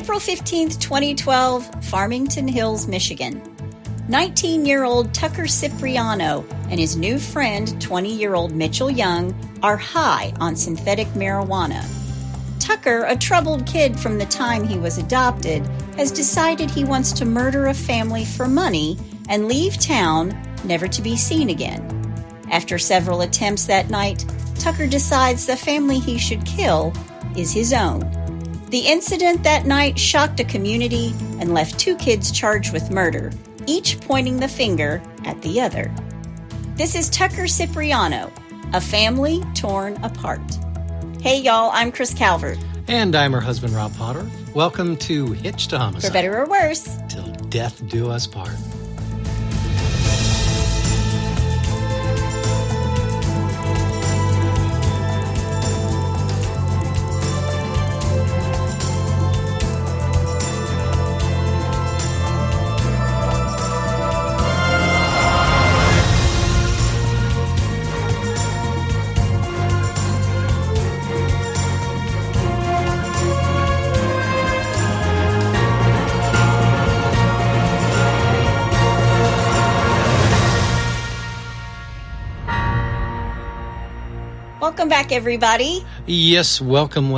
April 15th, 2012, Farmington Hills, Michigan. 19-year-old Tucker Cipriano and his new friend, 20-year-old Mitchell Young, are high on synthetic marijuana. Tucker, a troubled kid from the time he was adopted, has decided he wants to murder a family for money and leave town, never to be seen again. After several attempts that night, Tucker decides the family he should kill is his own. The incident that night shocked a community and left two kids charged with murder, each pointing the finger at the other. This is Tucker Cipriano, a family torn apart. Hey y'all, I'm Chris Calvert. And I'm her husband, Rob Potter. Welcome to Hitch to Homicide. For better or worse. Till death do us part. Welcome back, everybody. Yes, welcome.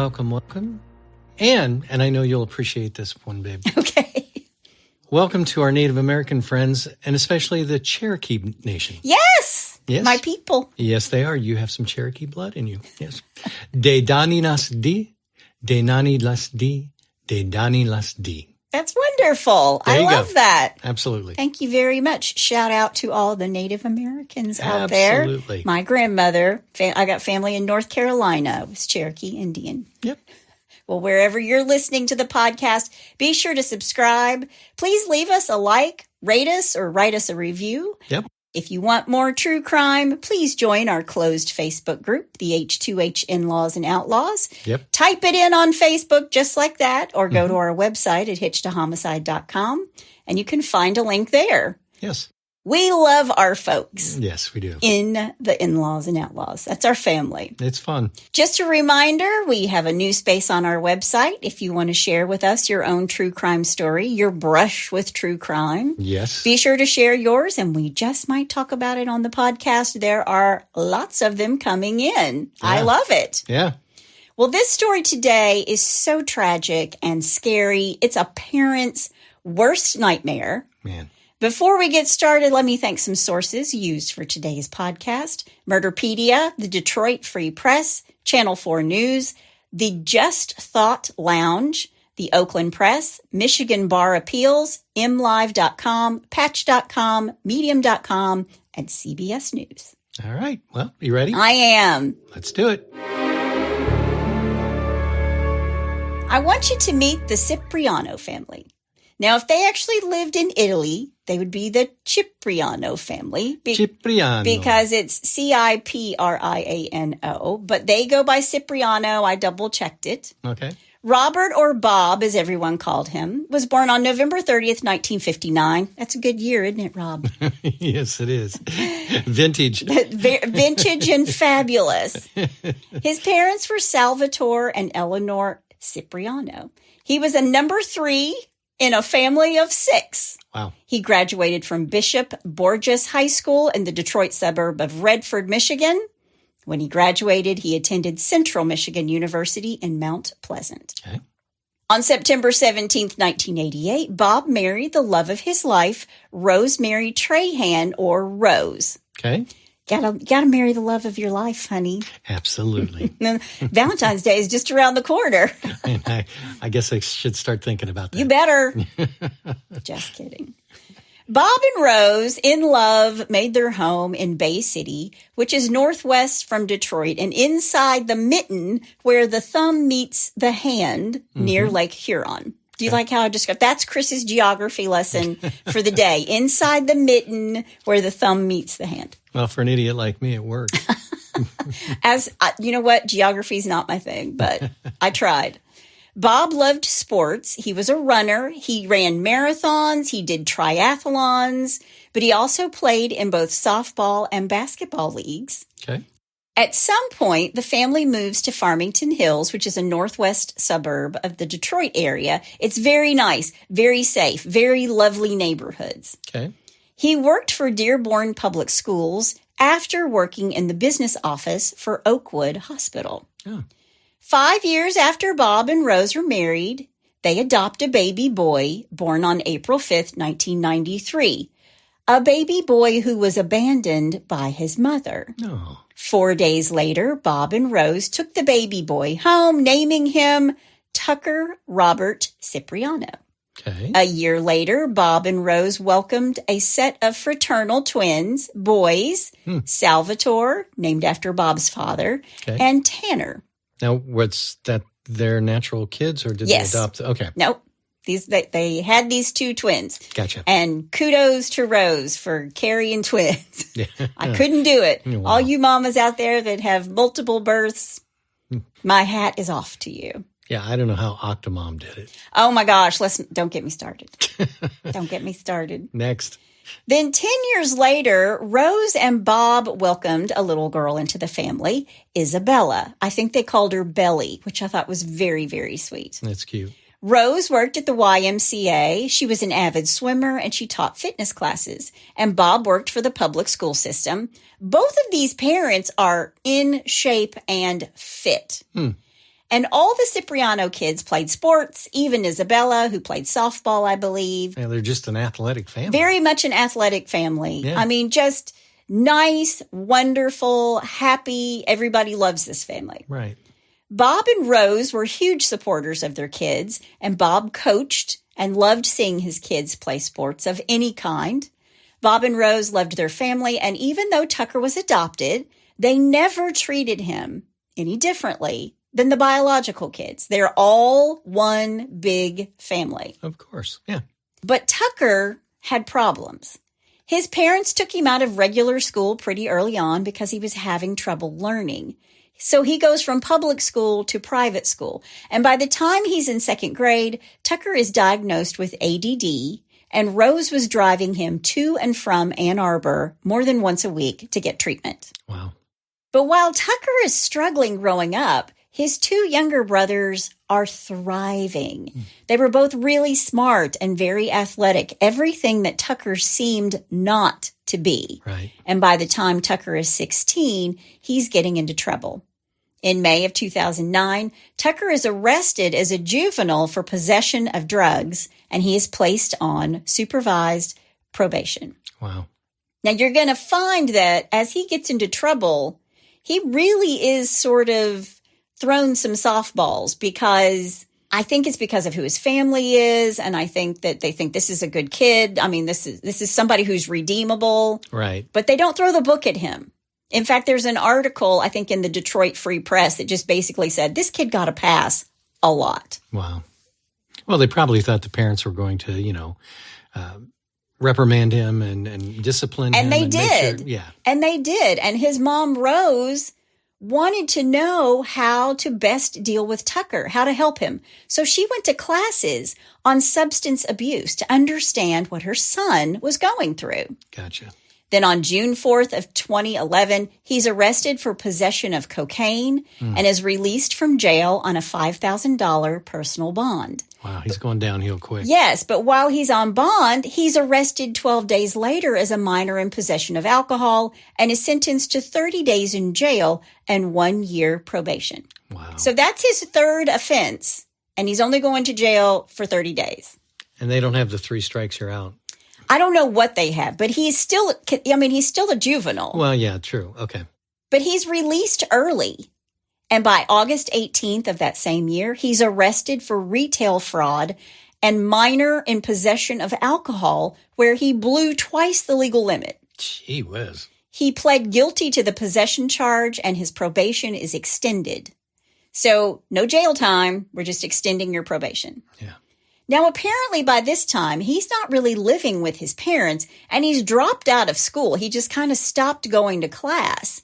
And I know you'll appreciate this one, babe. Okay. Welcome to our Native American friends, and especially the Cherokee Nation. Yes! Yes. My people. Yes, they are. You have some Cherokee blood in you. Yes. De Dani Nas Di, De Nani Las Di, De Dani Las Di. That's wonderful. I love that. Absolutely. Thank you very much. Shout out to all the Native Americans out there. Absolutely. My grandmother, I got family in North Carolina, was Cherokee Indian. Yep. Well, wherever you're listening to the podcast, be sure to subscribe. Please leave us a like, rate us, or write us a review. Yep. If you want more true crime, please join our closed Facebook group, the H2H In-Laws and Outlaws. Yep. Type it in on Facebook just like that, or go to our website at hitchtohomicide.com, and you can find a link there. Yes. We love our folks. Yes, we do. In the In-Laws and Outlaws. That's our family. It's fun. Just a reminder, we have a new space on our website if you want to share with us your own true crime story, your brush with true crime. Yes. Be sure to share yours, and we just might talk about it on the podcast. There are lots of them coming in. Yeah. I love it. Yeah. Well, this story today is so tragic and scary. It's a parent's worst nightmare. Man. Before we get started, let me thank some sources used for today's podcast. Murderpedia, the Detroit Free Press, Channel 4 News, the Just Thought Lounge, the Oakland Press, Michigan Bar Appeals, mlive.com, patch.com, medium.com, and CBS News. All right. Well, you ready? I am. Let's do it. I want you to meet the Cipriano family. Now, if they actually lived in Italy, they would be the Cipriano family. Cipriano. Because it's Cipriano, but they go by Cipriano. I double-checked it. Okay. Robert, or Bob, as everyone called him, was born on November 30th, 1959. That's a good year, isn't it, Rob? Yes, it is. Vintage. Vintage and fabulous. His parents were Salvatore and Eleanor Cipriano. He was a number 3 in a family of 6. Wow. He graduated from Bishop Borges High School in the Detroit suburb of Redford, Michigan. When he graduated, he attended Central Michigan University in Mount Pleasant. Okay. On September 17th, 1988, Bob married the love of his life, Rosemary Trahan, or Rose. Okay. Gotta marry the love of your life, honey. Absolutely. Valentine's Day is just around the corner. And I guess I should start thinking about that. You better. Just kidding. Bob and Rose, in love, made their home in Bay City, which is northwest from Detroit and inside the mitten where the thumb meets the hand near Lake Huron. Do you like how I described? That's Chris's geography lesson for the day. Inside the mitten where the thumb meets the hand. Well, for an idiot like me, it works. You know what? Geography is not my thing, but I tried. Bob loved sports. He was a runner. He ran marathons. He did triathlons, but he also played in both softball and basketball leagues. Okay. At some point, the family moves to Farmington Hills, which is a northwest suburb of the Detroit area. It's very nice, very safe, very lovely neighborhoods. Okay. He worked for Dearborn Public Schools after working in the business office for Oakwood Hospital. Oh. 5 years after Bob and Rose were married, they adopt a baby boy born on April 5th, 1993. A baby boy who was abandoned by his mother. Oh. 4 days later, Bob and Rose took the baby boy home, naming him Tucker Robert Cipriano. Okay. A year later, Bob and Rose welcomed a set of fraternal twins, boys, Salvatore, named after Bob's father, and Tanner. Now, what's that, their natural kids, or did Yes. they adopt? Okay. Nope. They had these two twins. Gotcha. And kudos to Rose for carrying twins. Yeah. I couldn't do it. Wow. All you mamas out there that have multiple births, my hat is off to you. Yeah, I don't know how Octomom did it. Oh my gosh, don't get me started. Don't get me started. Next. Then 10 years later, Rose and Bob welcomed a little girl into the family, Isabella. I think they called her Belly, which I thought was very, very sweet. That's cute. Rose worked at the YMCA. She was an avid swimmer and she taught fitness classes. And Bob worked for the public school system. Both of these parents are in shape and fit. And all the Cipriano kids played sports, even Isabella, who played softball, I believe. Yeah, they're just an athletic family. Very much an athletic family. Yeah. I mean, just nice, wonderful, happy. Everybody loves this family. Right. Bob and Rose were huge supporters of their kids, and Bob coached and loved seeing his kids play sports of any kind. Bob and Rose loved their family, and even though Tucker was adopted, they never treated him any differently than the biological kids. They're all one big family. Of course. Yeah. But Tucker had problems. His parents took him out of regular school pretty early on because he was having trouble learning. So he goes from public school to private school. And by the time he's in second grade, Tucker is diagnosed with ADD, and Rose was driving him to and from Ann Arbor more than once a week to get treatment. Wow. But while Tucker is struggling growing up, his two younger brothers are thriving. They were both really smart and very athletic, everything that Tucker seemed not to be. Right. And by the time Tucker is 16, he's getting into trouble. In May of 2009, Tucker is arrested as a juvenile for possession of drugs, and he is placed on supervised probation. Wow. Now, you're going to find that as he gets into trouble, he really is sort of thrown some softballs, because I think it's because of who his family is, and I think that they think this is a good kid. I mean, this is somebody who's redeemable. Right. But they don't throw the book at him. In fact, there's an article, I think, in the Detroit Free Press that just basically said this kid got a pass a lot. Wow. Well, they probably thought the parents were going to, reprimand him and discipline him. And they make did. Sure, yeah. And they did. And his mom, Rose, wanted to know how to best deal with Tucker, how to help him. So she went to classes on substance abuse to understand what her son was going through. Gotcha. Then on June 4th of 2011, he's arrested for possession of cocaine and is released from jail on a $5,000 personal bond. Wow, he's going downhill quick. Yes, but while he's on bond, he's arrested 12 days later as a minor in possession of alcohol and is sentenced to 30 days in jail and 1 year probation. Wow. So that's his third offense, and he's only going to jail for 30 days. And they don't have the 3 strikes you're out. I don't know what they have, but he's still a juvenile. Well, yeah, true. Okay. But he's released early. And by August 18th of that same year, he's arrested for retail fraud and minor in possession of alcohol, where he blew twice the legal limit. Gee whiz. He pled guilty to the possession charge, and his probation is extended. So no jail time. We're just extending your probation. Yeah. Now, apparently by this time, he's not really living with his parents, and he's dropped out of school. He just kind of stopped going to class.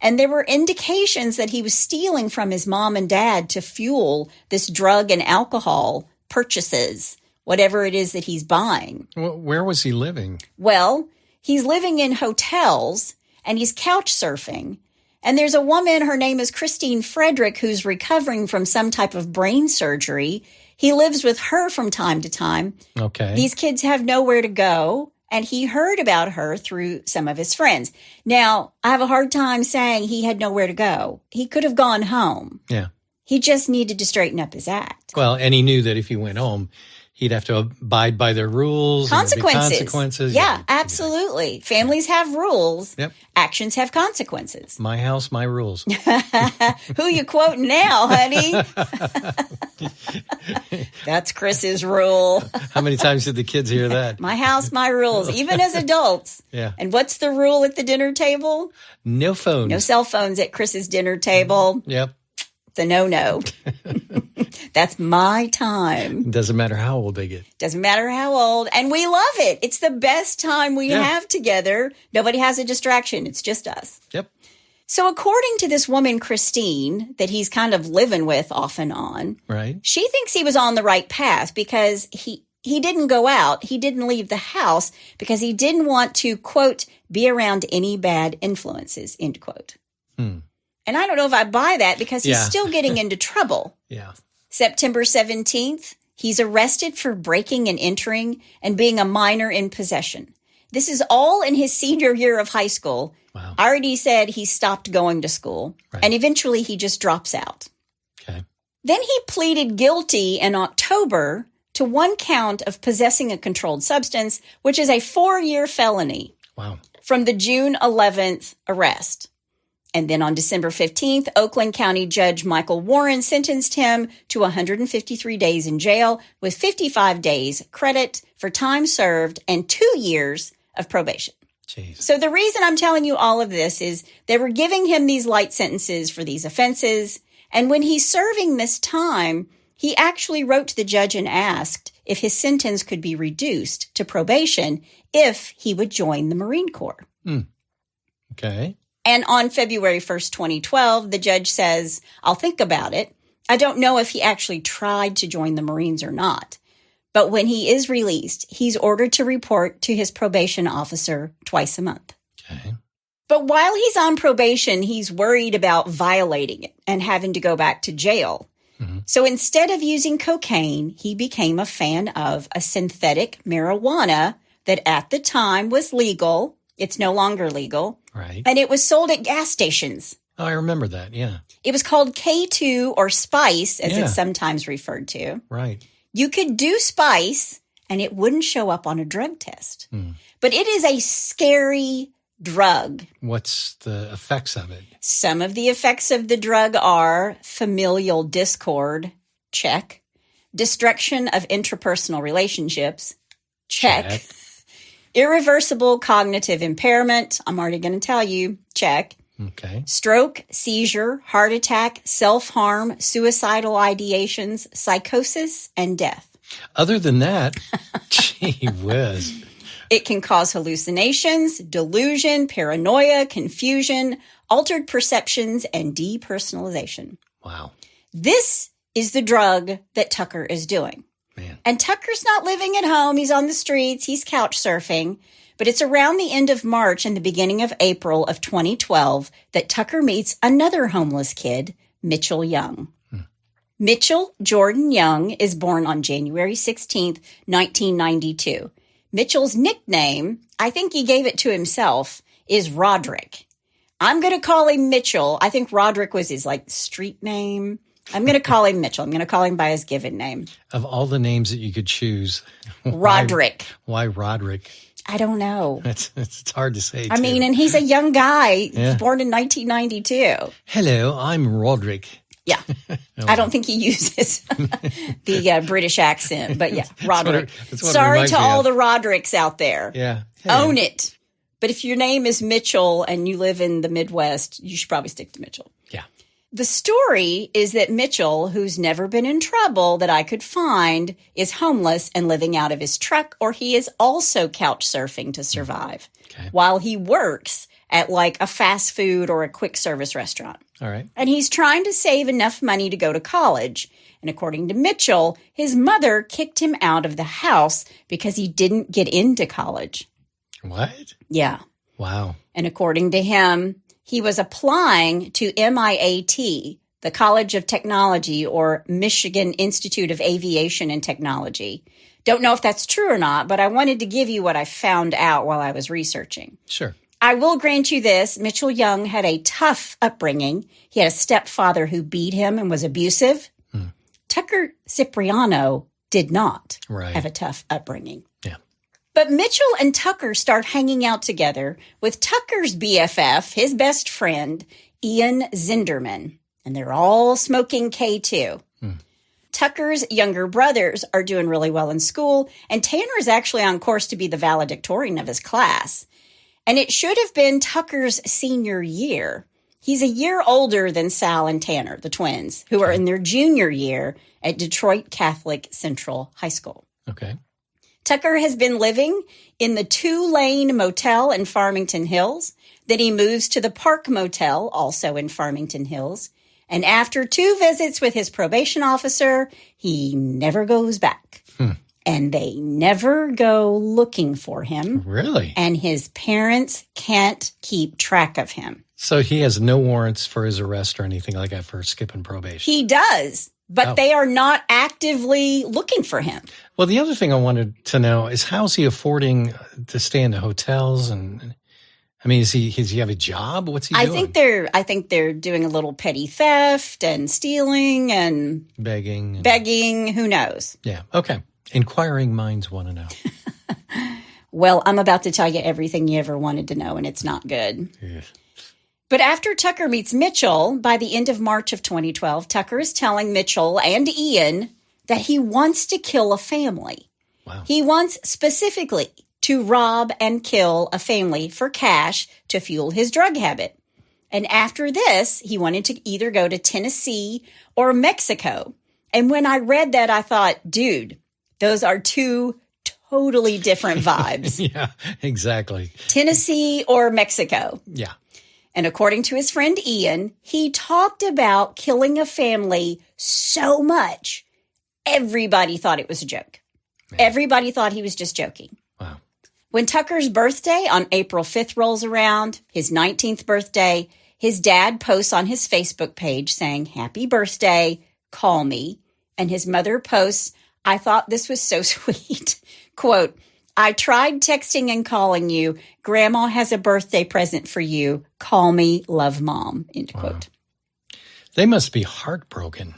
And there were indications that he was stealing from his mom and dad to fuel this drug and alcohol purchases, whatever it is that he's buying. Well, where was he living? Well, he's living in hotels, and he's couch surfing. And there's a woman, her name is Christine Frederick, who's recovering from some type of brain surgery. He lives with her from time to time. Okay. These kids have nowhere to go, and he heard about her through some of his friends. Now, I have a hard time saying he had nowhere to go. He could have gone home. Yeah. He just needed to straighten up his act. Well, and he knew that if he went home, he'd have to abide by their rules. Consequences. Yeah, absolutely. Families have rules. Yep. Actions have consequences. My house, my rules. Who you quoting now, honey? That's Chris's rule. How many times did the kids hear that? My house, my rules, even as adults. Yeah. And what's the rule at the dinner table? No phones. No cell phones at Chris's dinner table. Yep. The no. That's my time. Doesn't matter how old they get. Doesn't matter how old. And we love it. It's the best time we have together. Nobody has a distraction. It's just us. Yep. So according to this woman, Christine, that he's kind of living with off and on, right? She thinks he was on the right path because he didn't go out. He didn't leave the house because he didn't want to, quote, be around any bad influences, end quote. And I don't know if I buy that because he's still getting into trouble. Yeah. September 17th, he's arrested for breaking and entering and being a minor in possession. This is all in his senior year of high school. Wow. I already said he stopped going to school, and eventually he just drops out. Okay. Then he pleaded guilty in October to one count of possessing a controlled substance, which is a 4-year felony. Wow. From the June 11th arrest. And then on December 15th, Oakland County Judge Michael Warren sentenced him to 153 days in jail with 55 days credit for time served and 2 years of probation. Jeez. So the reason I'm telling you all of this is they were giving him these light sentences for these offenses. And when he's serving this time, he actually wrote to the judge and asked if his sentence could be reduced to probation if he would join the Marine Corps. Okay. And on February 1st, 2012, the judge says, I'll think about it. I don't know if he actually tried to join the Marines or not. But when he is released, he's ordered to report to his probation officer twice a month. Okay. But while he's on probation, he's worried about violating it and having to go back to jail. So instead of using cocaine, he became a fan of a synthetic marijuana that at the time was legal. It's no longer legal. Right. And it was sold at gas stations. Oh, I remember that. Yeah. It was called K2 or Spice, as it's sometimes referred to. Right. You could do Spice and it wouldn't show up on a drug test. But it is a scary drug. What's the effects of it? Some of the effects of the drug are familial discord, check. Destruction of interpersonal relationships, check. Irreversible cognitive impairment, I'm already going to tell you, check. Okay. Stroke, seizure, heart attack, self-harm, suicidal ideations, psychosis, and death. Other than that, gee whiz. It can cause hallucinations, delusion, paranoia, confusion, altered perceptions, and depersonalization. Wow. This is the drug that Tucker is doing. Man. And Tucker's not living at home. He's on the streets. He's couch surfing. But it's around the end of March and the beginning of April of 2012 that Tucker meets another homeless kid, Mitchell Young. Mitchell Jordan Young is born on January 16th, 1992. Mitchell's nickname, I think he gave it to himself, is Roderick. I'm going to call him Mitchell. I think Roderick was his street name. I'm going to call him Mitchell. I'm going to call him by his given name. Of all the names that you could choose, Roderick. Why Roderick? I don't know. It's hard to say. I mean, and he's a young guy. He's born in 1992. Hello, I'm Roderick. Yeah. I don't think he uses the British accent, but yeah, Roderick. Sorry to all the Rodericks out there. Yeah. Hello. Own it. But if your name is Mitchell and you live in the Midwest, you should probably stick to Mitchell. Yeah. The story is that Mitchell, who's never been in trouble that I could find, is homeless and living out of his truck, or he is also couch surfing to survive while he works at a fast food or a quick service restaurant. All right. And he's trying to save enough money to go to college. And according to Mitchell, his mother kicked him out of the house because he didn't get into college. What? Yeah. Wow. And according to him, He was applying to MIAT, the College of Technology, or Michigan Institute of Aviation and Technology. Don't know if that's true or not, but I wanted to give you what I found out while I was researching. Sure. I will grant you this. Mitchell Young had a tough upbringing. He had a stepfather who beat him and was abusive. Tucker Cipriano did not have a tough upbringing. Yeah. But Mitchell and Tucker start hanging out together with Tucker's BFF, his best friend, Ian Zinderman. And they're all smoking K2. Tucker's younger brothers are doing really well in school, and Tanner is actually on course to be the valedictorian of his class. And it should have been Tucker's senior year. He's a year older than Sal and Tanner, the twins, who are in their junior year at Detroit Catholic Central High School. Okay. Tucker has been living in the 2-lane motel in Farmington Hills. Then he moves to the Park Motel, also in Farmington Hills. And after 2 visits with his probation officer, he never goes back. And they never go looking for him. Really? And his parents can't keep track of him. So he has no warrants for his arrest or anything like that for skipping probation? He does, but they are not actively looking for him. Well, the other thing I wanted to know is how's he affording to stay in the hotels? And I mean, does he have a job? What's he doing? I think they're doing a little petty theft and stealing and begging. Who knows? Yeah. Okay. Inquiring minds want to know. Well, I'm about to tell you everything you ever wanted to know, and it's not good. Yes. But after Tucker meets Mitchell, by the end of March of 2012, Tucker is telling Mitchell and Ian that he wants to kill a family. Wow. He wants specifically to rob and kill a family for cash to fuel his drug habit. And after this, he wanted to either go to Tennessee or Mexico. And when I read that, I thought, dude, those are 2 totally different vibes. Yeah, exactly. Tennessee or Mexico. Yeah. And according to his friend Ian, he talked about killing a family so much, everybody thought it was a joke. Man. Everybody thought he was just joking. Wow. When Tucker's birthday on April 5th rolls around, his 19th birthday, his dad posts on his Facebook page saying, "Happy birthday, call me." And his mother posts, "I thought this was so sweet." Quote, "I tried texting and calling you. Grandma has a birthday present for you. Call me, love, Mom." End quote. They must be heartbroken.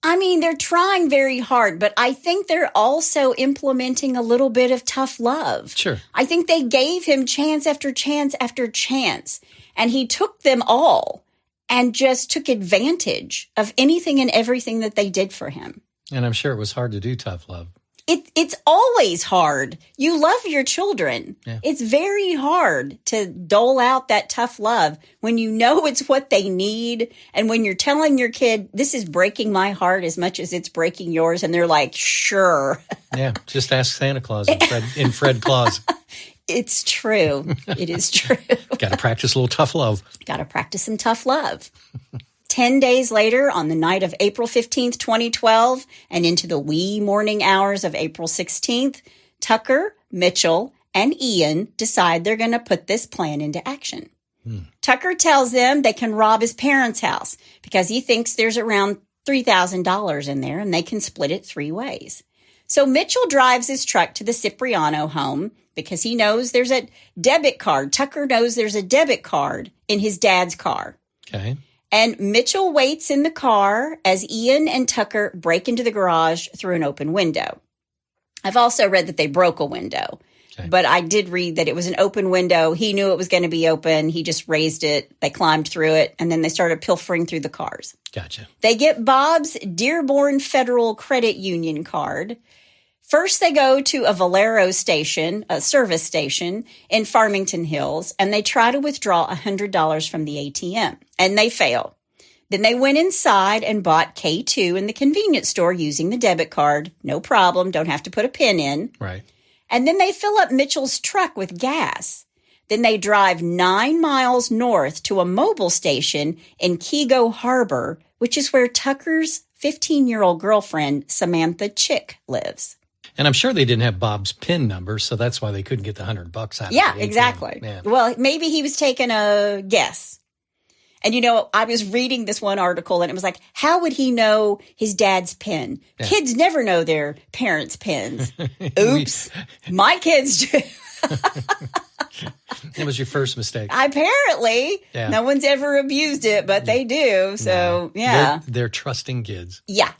I mean, they're trying very hard, but I think they're also implementing a little bit of tough love. Sure. I think they gave him chance after chance after chance, and he took them all and just took advantage of anything and everything that they did for him. And I'm sure it was hard to do tough love. It's always hard. You love your children. Yeah. It's very hard to dole out that tough love when you know it's what they need. And when you're telling your kid, this is breaking my heart as much as it's breaking yours. And they're like, sure. Yeah. Just ask Santa Claus in Fred Claus. It's true. It is true. Got to practice a little tough love. Got to practice some tough love. 10 days later, on the night of April 15th, 2012, and into the wee morning hours of April 16th, Tucker, Mitchell, and Ian decide they're going to put this plan into action. Tucker tells them they can rob his parents' house because he thinks there's around $3,000 in there and they can split it 3 ways. So Mitchell drives his truck to the Cipriano home because he knows there's a debit card. Tucker knows there's a debit card in his dad's car. Okay. And Mitchell waits in the car as Ian and Tucker break into the garage through an open window. I've also read that they broke a window, but I did read that it was an open window. He knew it was going to be open. He just raised it. They climbed through it, and then they started pilfering through the cars. Gotcha. They get Bob's Dearborn Federal Credit Union card. First, they go to a Valero station, a service station in Farmington Hills, and they try to withdraw $100 from the ATM, and they fail. Then they went inside and bought K2 in the convenience store using the debit card. No problem. Don't have to put a PIN in. Right. And then they fill up Mitchell's truck with gas. Then they drive 9 miles north to a mobile station in Kego Harbor, which is where Tucker's 15-year-old girlfriend, Samantha Chick, lives. And I'm sure they didn't have Bob's PIN number, so that's why they couldn't get the $100 out of it. Yeah, exactly. Yeah. Well, maybe he was taking a guess. And, I was reading this one article and it was like, how would he know his dad's PIN? Yeah. Kids never know their parents' PINs. Oops. My kids do. That was your first mistake. Apparently. Yeah. No one's ever abused it, but they do. So, yeah. They're trusting kids. Yeah.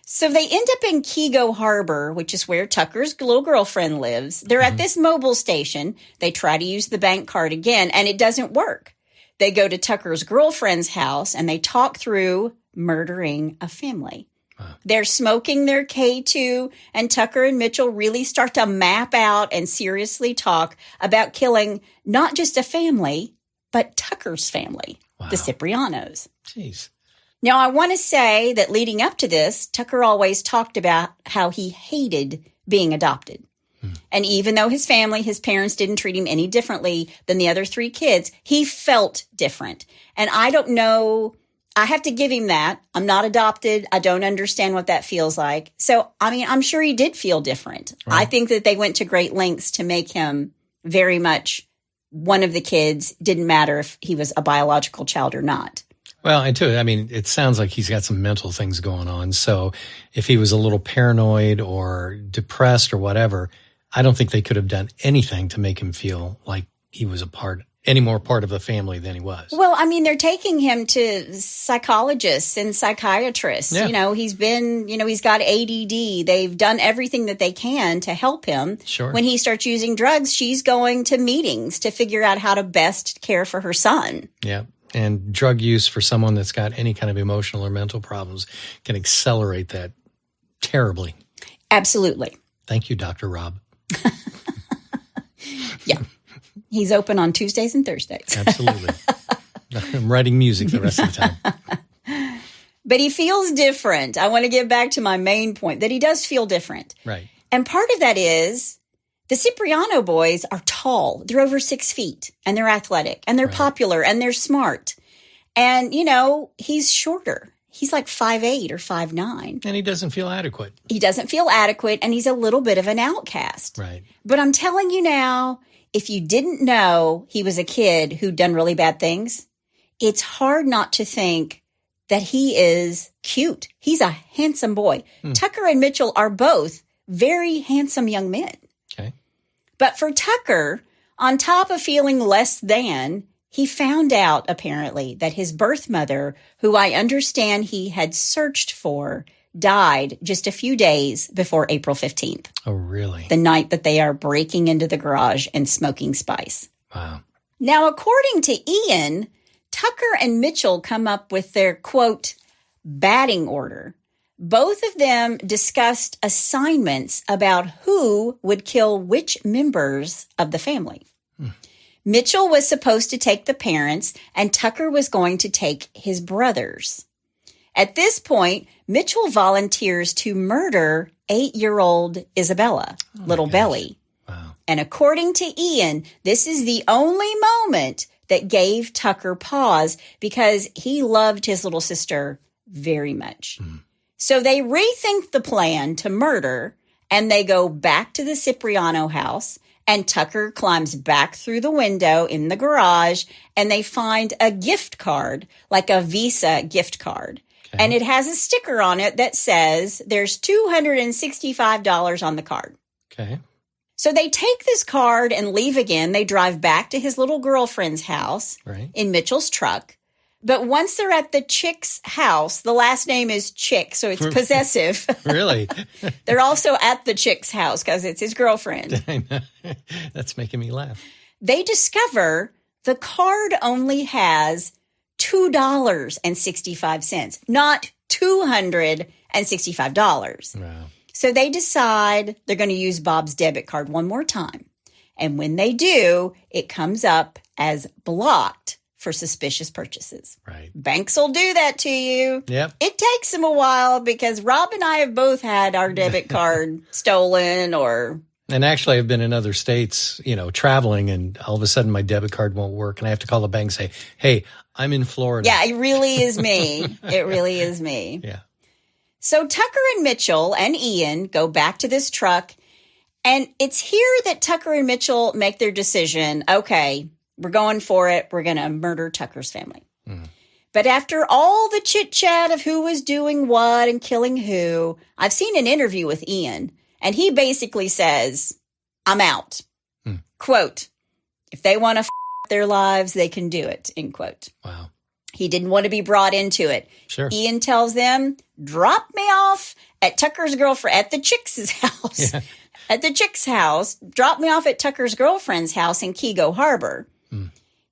So they end up in Kego Harbor, which is where Tucker's little girlfriend lives. They're at this mobile station. They try to use the bank card again, and it doesn't work. They go to Tucker's girlfriend's house, and they talk through murdering a family. Wow. They're smoking their K2, and Tucker and Mitchell really start to map out and seriously talk about killing not just a family, but Tucker's family, the Ciprianos. Jeez. Now, I want to say that leading up to this, Tucker always talked about how he hated being adopted. And even though his parents didn't treat him any differently than the other 3 kids, he felt different. And I don't know, I have to give him that. I'm not adopted. I don't understand what that feels like. So, I'm sure he did feel different. Right. I think that they went to great lengths to make him very much one of the kids. Didn't matter if he was a biological child or not. Well, and too, it sounds like he's got some mental things going on. So if he was a little paranoid or depressed or whatever, I don't think they could have done anything to make him feel like he was any more part of the family than he was. Well, they're taking him to psychologists and psychiatrists. Yeah. He's got ADD. They've done everything that they can to help him. Sure. When he starts using drugs, she's going to meetings to figure out how to best care for her son. Yeah. And drug use for someone that's got any kind of emotional or mental problems can accelerate that terribly. Absolutely. Thank you, Dr. Rob. Yeah. He's open on Tuesdays and Thursdays. Absolutely. I'm writing music the rest of the time. But he feels different. I want to get back to my main point, that he does feel different. Right. And part of that is the Cipriano boys are tall. They're over 6 feet, and they're athletic, and they're popular, and they're smart. And, he's shorter. He's like 5'8" or 5'9". And he doesn't feel adequate. He doesn't feel adequate, and he's a little bit of an outcast. Right. But I'm telling you now, if you didn't know he was a kid who'd done really bad things, it's hard not to think that he is cute. He's a handsome boy. Tucker and Mitchell are both very handsome young men. Okay. But for Tucker, on top of feeling less than, he found out, apparently, that his birth mother, who I understand he had searched for, died just a few days before April 15th. Oh, really? The night that they are breaking into the garage and smoking spice. Wow. Now, according to Ian, Tucker and Mitchell come up with their, quote, batting order. Both of them discussed assignments about who would kill which members of the family. Mitchell was supposed to take the parents, and Tucker was going to take his brothers. At this point, Mitchell volunteers to murder 8-year-old Isabella, Little Belly. Wow. And according to Ian, this is the only moment that gave Tucker pause because he loved his little sister very much. So they rethink the plan to murder, and they go back to the Cipriano house, and Tucker climbs back through the window in the garage, and they find a gift card, like a Visa gift card. Okay. And it has a sticker on it that says there's $265 on the card. Okay. So they take this card and leave again. They drive back to his little girlfriend's house in Mitchell's truck. But once they're at the chick's house, the last name is Chick, so it's possessive. Really? They're also at the chick's house because it's his girlfriend. I know. That's making me laugh. They discover the card only has $2.65, not $265. Wow. So they decide they're going to use Bob's debit card one more time. And when they do, it comes up as blocked for suspicious purchases. Right. Banks will do that to you. Yep. It takes them a while because Rob and I have both had our debit card stolen or... And actually, I've been in other states, traveling, and all of a sudden my debit card won't work. And I have to call the bank and say, hey, I'm in Florida. Yeah, it really is me. It really is me. Yeah. So Tucker and Mitchell and Ian go back to this truck, and it's here that Tucker and Mitchell make their decision. Okay, we're going for it. We're going to murder Tucker's family. But after all the chit-chat of who was doing what and killing who, I've seen an interview with Ian, and he basically says, I'm out. Quote, if they want to their lives, they can do it, end quote. Wow. He didn't want to be brought into it. Sure. Ian tells them, drop me off at Tucker's girlfriend, at the chick's house. Yeah. At the chick's house. Drop me off at Tucker's girlfriend's house in Kego Harbor.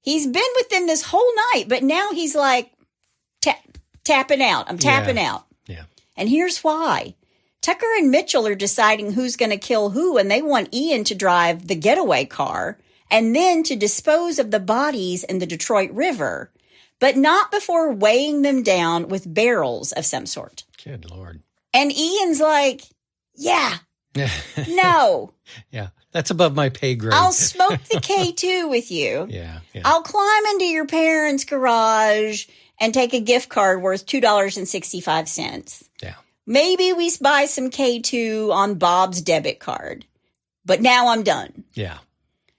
He's been with them this whole night, but now he's like tapping out. I'm tapping out. Yeah. And here's why. Tucker and Mitchell are deciding who's going to kill who, and they want Ian to drive the getaway car and then to dispose of the bodies in the Detroit River, but not before weighing them down with barrels of some sort. Good Lord. And Ian's like, yeah, no. Yeah, that's above my pay grade. I'll smoke the K2 with you. Yeah. I'll climb into your parents' garage and take a gift card worth $2.65. Yeah. Maybe we buy some K2 on Bob's debit card. But now I'm done. Yeah.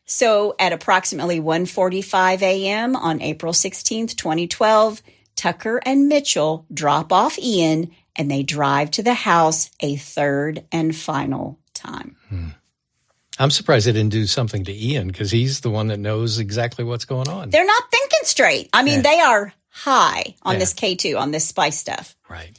So at approximately 1:45 a.m. on April 16th, 2012, Tucker and Mitchell drop off Ian and they drive to the house a third and final time. I'm surprised they didn't do something to Ian because he's the one that knows exactly what's going on. They're not thinking straight. I mean, they are high on this K2, on this spice stuff. Right.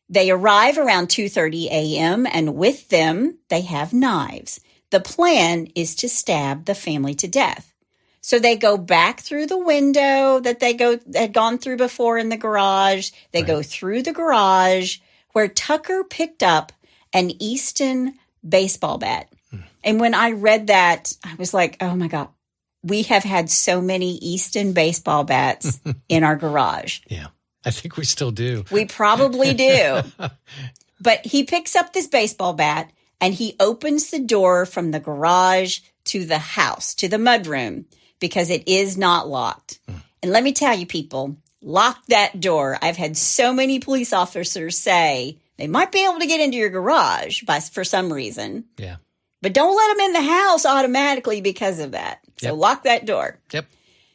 They arrive around 2:30 a.m. and with them, they have knives. The plan is to stab the family to death. So they go back through the window that had gone through before in the garage. They go through the garage where Tucker picked up an Easton baseball bat. And when I read that, I was like, oh my God, we have had so many Easton baseball bats in our garage. Yeah, I think we still do. We probably do. But he picks up this baseball bat and he opens the door from the garage to the house, to the mudroom, because it is not locked. And let me tell you, people, lock that door. I've had so many police officers say they might be able to get into your garage for some reason. Yeah. But don't let them in the house automatically because of that. So lock that door. Yep.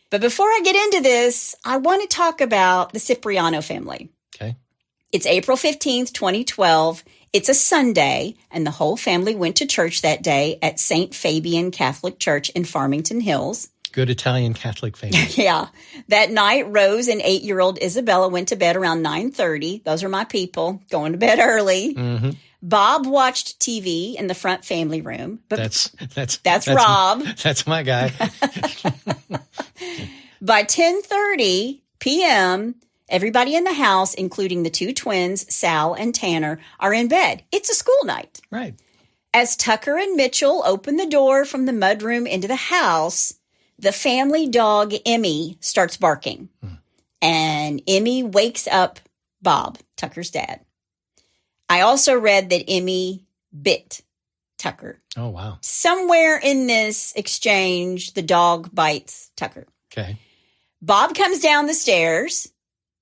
But before I get into this, I want to talk about the Cipriano family. Okay. It's April 15th, 2012. It's a Sunday, and the whole family went to church that day at St. Fabian Catholic Church in Farmington Hills. Good Italian Catholic family. Yeah. That night, Rose and 8-year-old Isabella went to bed around 9:30. Those are my people, going to bed early. Mm-hmm. Bob watched TV in the front family room. But that's Rob. That's my guy. By 10:30 p.m., everybody in the house, including the two twins, Sal and Tanner, are in bed. It's a school night. Right. As Tucker and Mitchell open the door from the mudroom into the house, the family dog, Emmy, starts barking. And Emmy wakes up Bob, Tucker's dad. I also read that Emmy bit Tucker. Oh, wow. Somewhere in this exchange, the dog bites Tucker. Okay. Bob comes down the stairs.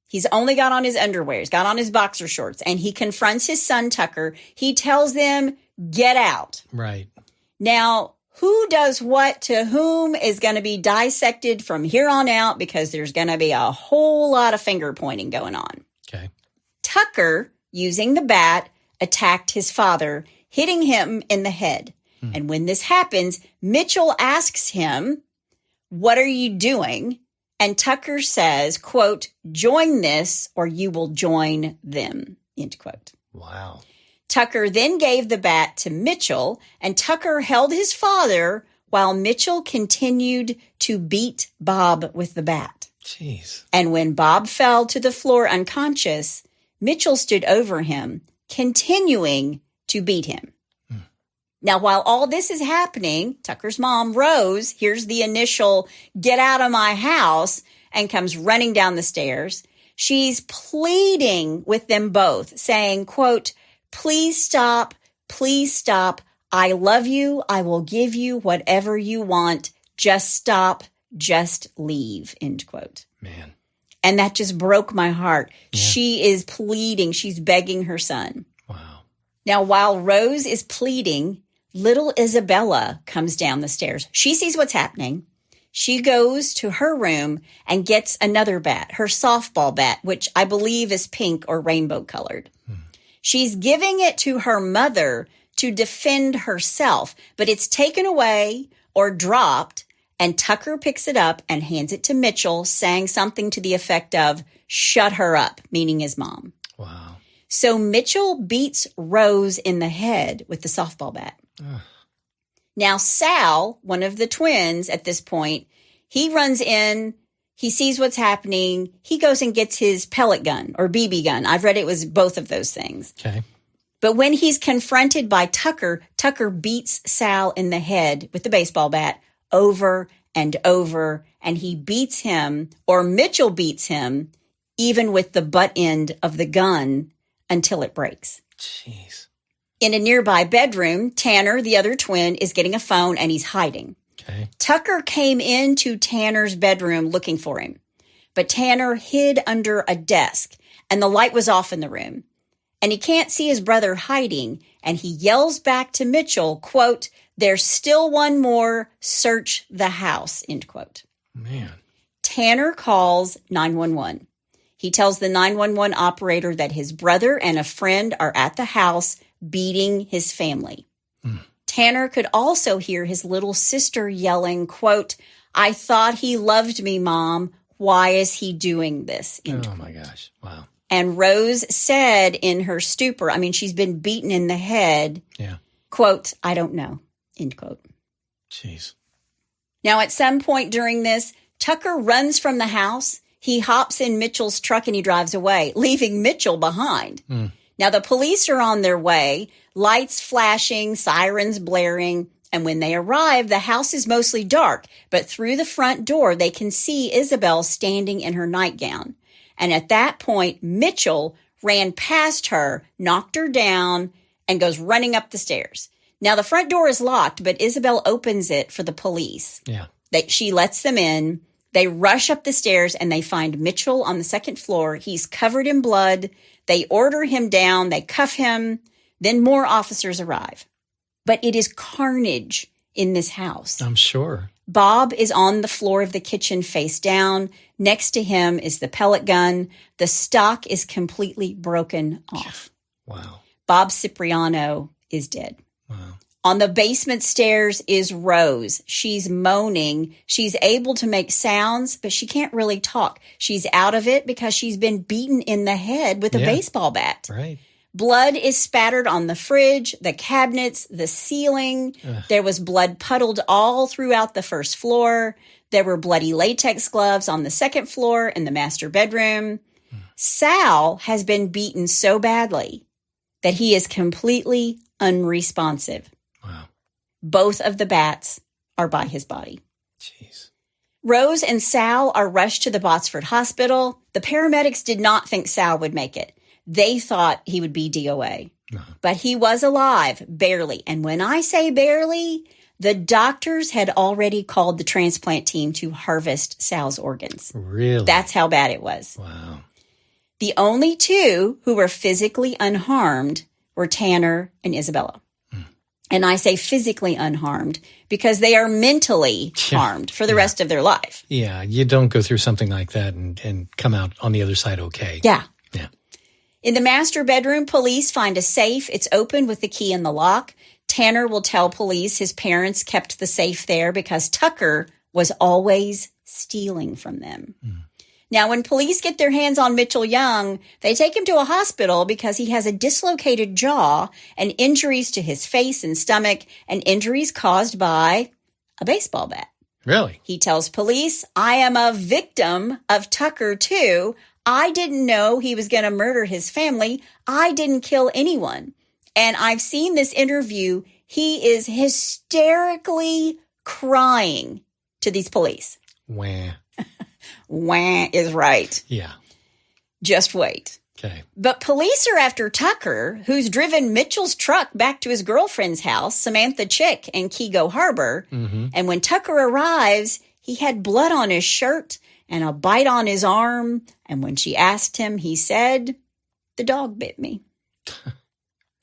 He's only got on his underwear. He's got on his boxer shorts. And he confronts his son, Tucker. He tells them, get out. Right. Now, who does what to whom is going to be dissected from here on out because there's going to be a whole lot of finger pointing going on. Okay. Tucker, using the bat, attacked his father, hitting him in the head. And when this happens, Mitchell asks him, what are you doing? And Tucker says, quote, join this or you will join them, end quote. Wow. Tucker then gave the bat to Mitchell, and Tucker held his father while Mitchell continued to beat Bob with the bat. Jeez. And when Bob fell to the floor unconscious, Mitchell stood over him, continuing to beat him. Now, while all this is happening, Tucker's mom, Rose, hears the initial get out of my house and comes running down the stairs. She's pleading with them both, saying, quote, please stop. I love you. I will give you whatever you want. Just stop. Just leave, end quote. Man. And that just broke my heart. Yeah. She is pleading. She's begging her son. Wow. Now, while Rose is pleading, little Isabella comes down the stairs. She sees what's happening. She goes to her room and gets another bat, her softball bat, which I believe is pink or rainbow colored. She's giving it to her mother to defend herself, but it's taken away or dropped, and Tucker picks it up and hands it to Mitchell, saying something to the effect of, "Shut her up," meaning his mom. Wow. So Mitchell beats Rose in the head with the softball bat. Ugh. Now, Sal, one of the twins at this point, he runs in, he sees what's happening, he goes and gets his pellet gun or BB gun. I've read it was both of those things. Okay. But when he's confronted by Tucker, Tucker beats Sal in the head with the baseball bat over and over, and he beats him, or Mitchell beats him, even with the butt end of the gun until it breaks. Jeez. In a nearby bedroom, Tanner, the other twin, is getting a phone and he's hiding. Okay. Tucker came into Tanner's bedroom looking for him, but Tanner hid under a desk and the light was off in the room. And he can't see his brother hiding, and he yells back to Mitchell, quote, "There's still one more, search the house," end quote. Man. Tanner calls 911. He tells the 911 operator that his brother and a friend are at the house beating his family. Tanner could also hear his little sister yelling, quote, "I thought he loved me, Mom. Why is he doing this?" End Oh, quote. my gosh. Wow. And Rose said in her stupor, I mean, she's been beaten in the head, Yeah. quote, "I don't know," end quote. Jeez. Now, at some point during this, Tucker runs from the house. He hops in Mitchell's truck and he drives away, leaving Mitchell behind. Now, the police are on their way, lights flashing, sirens blaring. And when they arrive, the house is mostly dark, but through the front door, they can see Isabel standing in her nightgown. And at that point, Mitchell ran past her, knocked her down, and goes running up the stairs. Now, the front door is locked, but Isabel opens it for the police. Yeah. She lets them in. They rush up the stairs and they find Mitchell on the second floor. He's covered in blood. They order him down. They cuff him. Then more officers arrive. But it is carnage in this house. I'm sure. Bob is on the floor of the kitchen face down. Next to him is the pellet gun. The stock is completely broken off. Wow. Bob Cipriano is dead. Wow. On the basement stairs is Rose. She's moaning. She's able to make sounds, but she can't really talk. She's out of it because she's been beaten in the head with a baseball bat. Right. Blood is spattered on the fridge, the cabinets, the ceiling. Ugh. There was blood puddled all throughout the first floor. There were bloody latex gloves on the second floor in the master bedroom. Sal has been beaten so badly that he is completely unresponsive. Wow. Both of the bats are by his body. Jeez. Rose and Sal are rushed to the Botsford Hospital. The paramedics did not think Sal would make it. They thought he would be DOA. But he was alive, barely. And when I say barely, the doctors had already called the transplant team to harvest Sal's organs. Really? That's how bad it was. Wow. The only two who were physically unharmed were Tanner and Isabella. And I say physically unharmed because they are mentally harmed for the rest of their life. Yeah, you don't go through something like that and come out on the other side okay. Yeah. Yeah. In the master bedroom, police find a safe. It's open with the key in the lock. Tanner will tell police his parents kept the safe there because Tucker was always stealing from them. Now, when police get their hands on Mitchell Young, they take him to a hospital because he has a dislocated jaw and injuries to his face and stomach and injuries caused by a baseball bat. Really? He tells police, "I am a victim of Tucker, too. I didn't know he was going to murder his family. I didn't kill anyone." And I've seen this interview. He is hysterically crying to these police. Wah. Wah is right. Yeah. Just wait. Okay. But police are after Tucker, who's driven Mitchell's truck back to his girlfriend's house, Samantha Chick, in Kego Harbor. And when Tucker arrives, he had blood on his shirt and a bite on his arm. And when she asked him, he said, the dog bit me.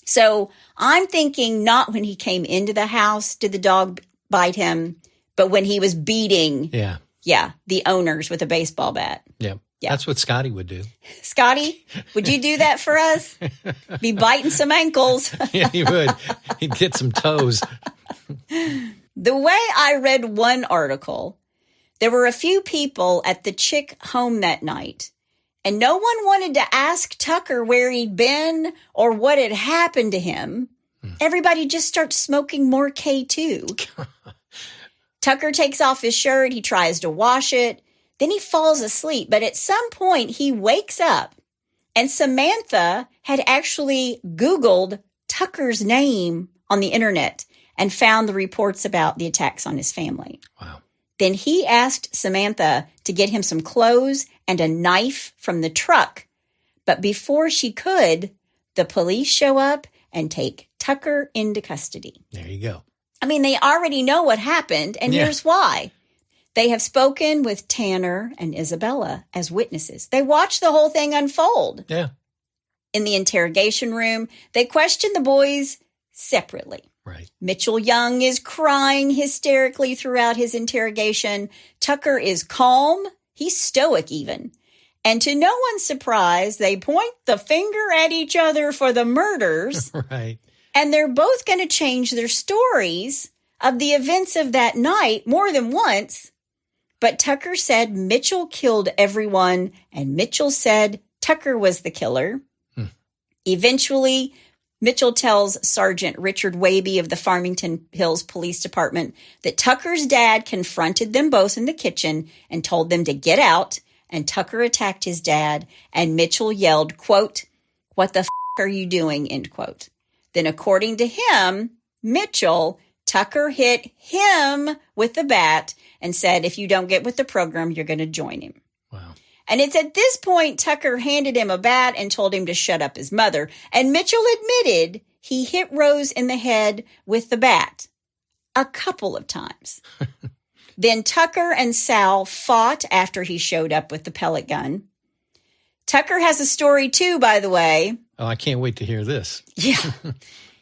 So I'm thinking not when he came into the house did the dog bite him, but when he was beating the owners with a baseball bat. Yeah. That's what Scotty would do. Scotty, would you do that for us? Be biting some ankles. Yeah, he would. He'd get some toes. The way I read one article, there were a few people at the chick home that night, and no one wanted to ask Tucker where he'd been or what had happened to him. Everybody just starts smoking more K2. Tucker takes off his shirt. He tries to wash it. Then he falls asleep. But at some point, he wakes up. And Samantha had actually Googled Tucker's name on the internet and found the reports about the attacks on his family. Wow. Then he asked Samantha to get him some clothes and a knife from the truck. But before she could, the police show up and take Tucker into custody. There you go. I mean, they already know what happened, and here's why. They have spoken with Tanner and Isabella as witnesses. They watched the whole thing unfold. Yeah. In the interrogation room, they questioned the boys separately. Right. Mitchell Young is crying hysterically throughout his interrogation. Tucker is calm. He's stoic even. And to no one's surprise, they point the finger at each other for the murders. Right. And they're both going to change their stories of the events of that night more than once. But Tucker said Mitchell killed everyone, and Mitchell said Tucker was the killer. Eventually, Mitchell tells Sergeant Richard Waby of the Farmington Hills Police Department that Tucker's dad confronted them both in the kitchen and told them to get out, and Tucker attacked his dad, and Mitchell yelled, quote, "What the f*** are you doing?" End quote. Then according to him, Mitchell, Tucker hit him with the bat and said, if you don't get with the program, you're going to join him. Wow. And it's at this point Tucker handed him a bat and told him to shut up his mother. And Mitchell admitted he hit Rose in the head with the bat a couple of times. Then Tucker and Sal fought after he showed up with the pellet gun. Tucker has a story too, by the way. Oh, I can't wait to hear this. Yeah.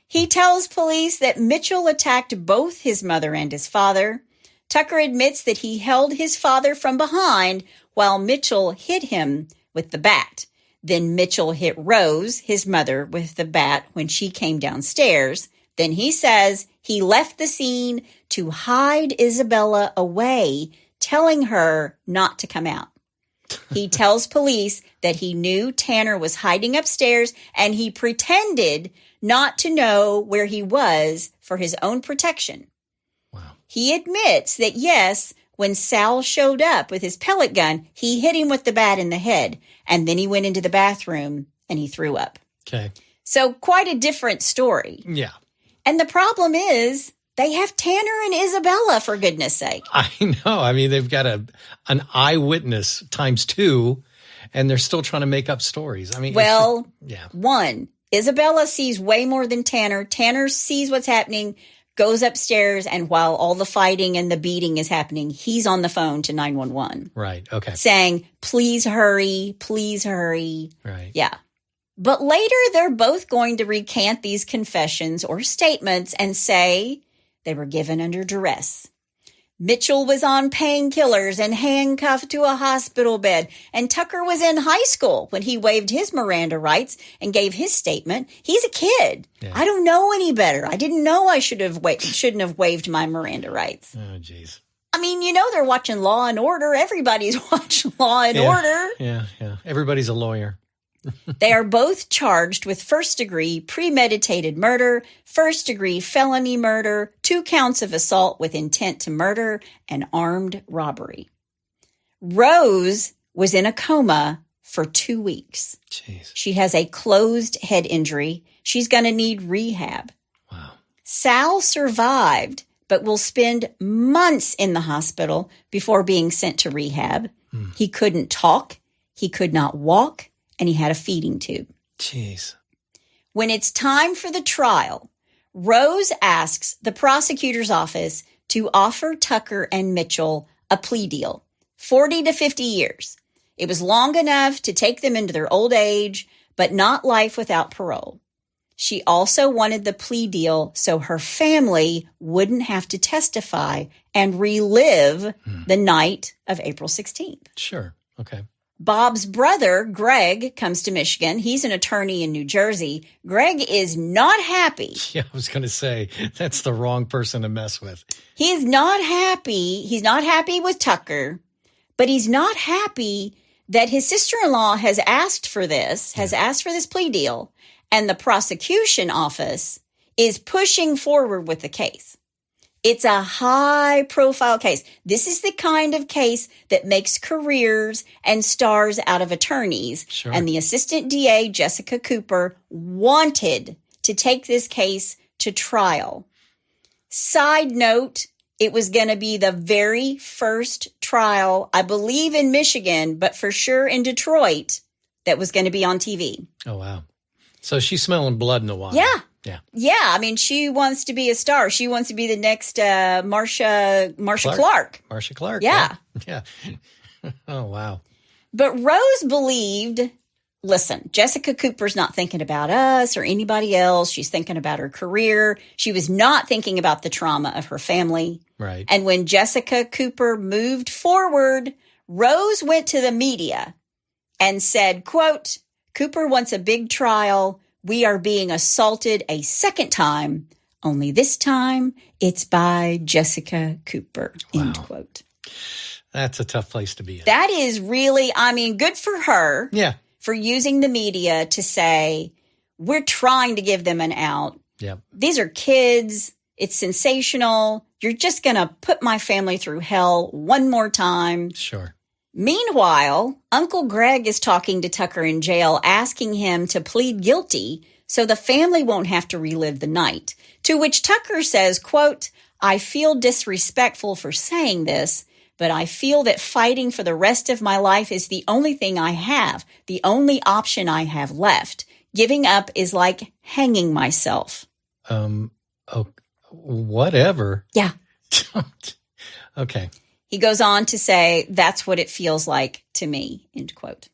He tells police that Mitchell attacked both his mother and his father. Tucker admits that he held his father from behind while Mitchell hit him with the bat. Then Mitchell hit Rose, his mother, with the bat when she came downstairs. Then he says he left the scene to hide Isabella away, telling her not to come out. He tells police that he knew Tanner was hiding upstairs and he pretended not to know where he was for his own protection. Wow. He admits that, yes, when Sal showed up with his pellet gun, he hit him with the bat in the head, and then he went into the bathroom and he threw up. Okay. So quite a different story. Yeah. And the problem is they have Tanner and Isabella, for goodness sake. I know. I mean, they've got an eyewitness times two, and they're still trying to make up stories. I mean, well, yeah. One, Isabella sees way more than Tanner. Tanner sees what's happening, goes upstairs, and while all the fighting and the beating is happening, he's on the phone to 911. Right. Okay. Saying, please hurry, please hurry. Right. Yeah. But later, they're both going to recant these confessions or statements and say they were given under duress. Mitchell was on painkillers and handcuffed to a hospital bed, and Tucker was in high school when he waived his Miranda rights and gave his statement. He's a kid. Yeah. I don't know any better. I didn't know I shouldn't have waived my Miranda rights. Oh, jeez. I mean, you know they're watching Law and Order. Everybody's watching Law and Order. Yeah. Everybody's a lawyer. They are both charged with first-degree premeditated murder, first-degree felony murder, 2 counts of assault with intent to murder, and armed robbery. Rose was in a coma for 2 weeks. Jeez. She has a closed head injury. She's going to need rehab. Wow. Sal survived, but will spend months in the hospital before being sent to rehab. He couldn't talk. He could not walk. And he had a feeding tube. Jeez. When it's time for the trial, Rose asks the prosecutor's office to offer Tucker and Mitchell a plea deal, 40 to 50 years. It was long enough to take them into their old age, but not life without parole. She also wanted the plea deal so her family wouldn't have to testify and relive the night of April 16th. Sure. Okay. Bob's brother, Greg, comes to Michigan. He's an attorney in New Jersey. Greg is not happy. Yeah, I was going to say, that's the wrong person to mess with. He is not happy. He's not happy with Tucker, but he's not happy that his sister-in-law has asked for this plea deal, and the prosecution office is pushing forward with the case. It's a high-profile case. This is the kind of case that makes careers and stars out of attorneys. Sure. And the assistant DA, Jessica Cooper, wanted to take this case to trial. Side note, it was going to be the very first trial, I believe in Michigan, but for sure in Detroit, that was going to be on TV. Oh, wow. So she's smelling blood in the water. Yeah. Yeah. Yeah. I mean, she wants to be a star. She wants to be the next Marcia Clark. Marcia Clark. Yeah. Yeah. Oh, wow. But Rose believed, listen, Jessica Cooper's not thinking about us or anybody else. She's thinking about her career. She was not thinking about the trauma of her family. Right. And when Jessica Cooper moved forward, Rose went to the media and said, quote, "Cooper wants a big trial. We are being assaulted a second time. Only this time, it's by Jessica Cooper." Wow. End quote. That's a tough place to be in. That is really, I mean, good for her. Yeah. For using the media to say, we're trying to give them an out. Yep. These are kids. It's sensational. You're just going to put my family through hell one more time. Sure. Meanwhile, Uncle Greg is talking to Tucker in jail, asking him to plead guilty so the family won't have to relive the night. To which Tucker says, quote, "I feel disrespectful for saying this, but I feel that fighting for the rest of my life is the only thing I have, the only option I have left. Giving up is like hanging myself." Oh, whatever. Yeah. Okay. He goes on to say, "That's what it feels like to me," end quote.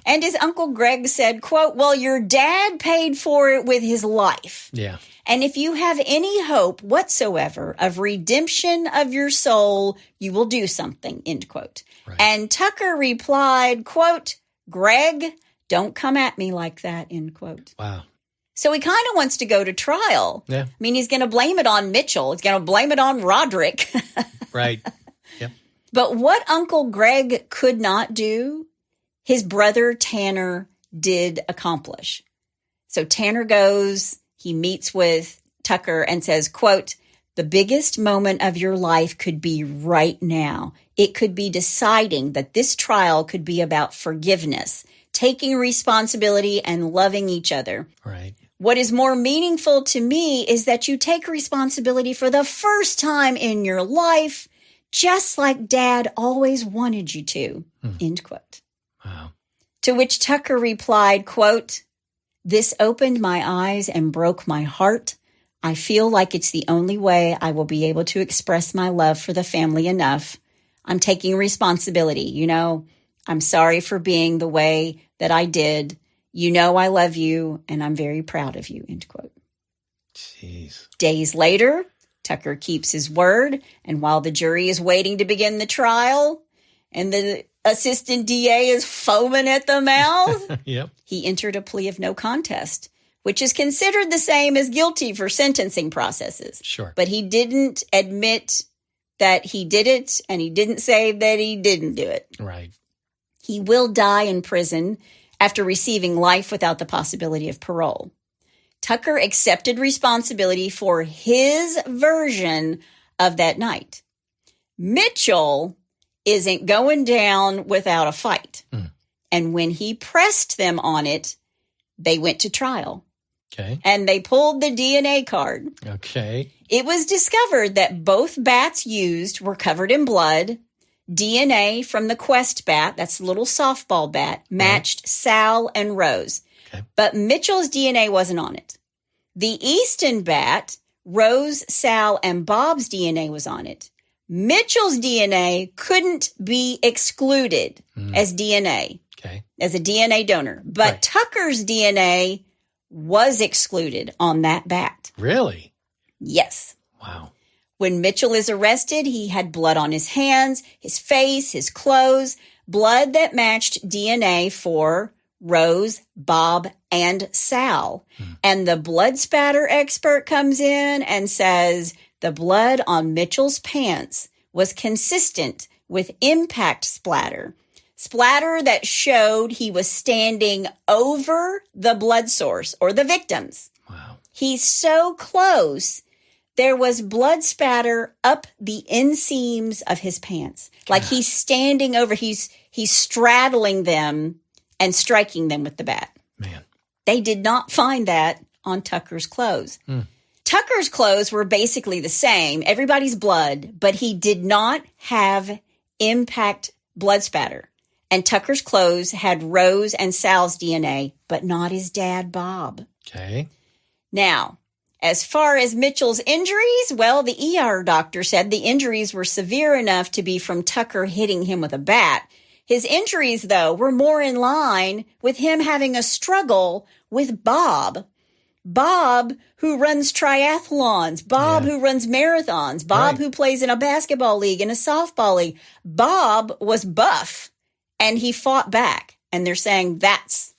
And his Uncle Greg said, quote, "Well, your dad paid for it with his life. Yeah. And if you have any hope whatsoever of redemption of your soul, you will do something," end quote. Right. And Tucker replied, quote, "Greg, don't come at me like that," end quote. Wow. So he kind of wants to go to trial. Yeah. I mean, he's going to blame it on Mitchell. He's going to blame it on Roderick. Right. Yep. But what Uncle Greg could not do, his brother Tanner did accomplish. So Tanner goes, he meets with Tucker and says, quote, "The biggest moment of your life could be right now. It could be deciding that this trial could be about forgiveness, taking responsibility and loving each other. Right. What is more meaningful to me is that you take responsibility for the first time in your life, just like Dad always wanted you to," end quote. Wow. To which Tucker replied, quote, "This opened my eyes and broke my heart. I feel like it's the only way I will be able to express my love for the family enough. I'm taking responsibility. You know, I'm sorry for being the way that I did. You know I love you, and I'm very proud of you," end quote. Jeez. Days later, Tucker keeps his word, and while the jury is waiting to begin the trial, and the assistant DA is foaming at the mouth, Yep. he entered a plea of no contest, which is considered the same as guilty for sentencing processes. Sure. But he didn't admit that he did it, and he didn't say that he didn't do it. Right. He will die in prison after receiving life without the possibility of parole. Tucker accepted responsibility for his version of that night. Mitchell isn't going down without a fight. And when he pressed them on it, they went to trial. Okay. And they pulled the DNA card. Okay. It was discovered that both bats used were covered in blood. DNA from the Quest bat, that's the little softball bat, matched Sal and Rose. Okay. But Mitchell's DNA wasn't on it. The Easton bat, Rose, Sal, and Bob's DNA was on it. Mitchell's DNA couldn't be excluded as DNA, as a DNA donor. But Tucker's DNA was excluded on that bat. Really? Yes. Wow. When Mitchell is arrested, he had blood on his hands, his face, his clothes, blood that matched DNA for Rose, Bob, and Sal. And the blood spatter expert comes in and says the blood on Mitchell's pants was consistent with impact splatter that showed he was standing over the blood source or the victims. Wow. He's so close. There was blood spatter up the inseams of his pants. Like he's standing over, he's straddling them and striking them with the bat. Man. They did not find that on Tucker's clothes. Tucker's clothes were basically the same, everybody's blood, but he did not have impact blood spatter. And Tucker's clothes had Rose and Sal's DNA, but not his dad, Bob. Okay. Now, as far as Mitchell's injuries, well, the ER doctor said the injuries were severe enough to be from Tucker hitting him with a bat. His injuries, though, were more in line with him having a struggle with Bob. Bob, who runs triathlons, Bob, who runs marathons, Bob, who plays in a basketball league and a softball league. Bob was buff, and he fought back. And they're saying that's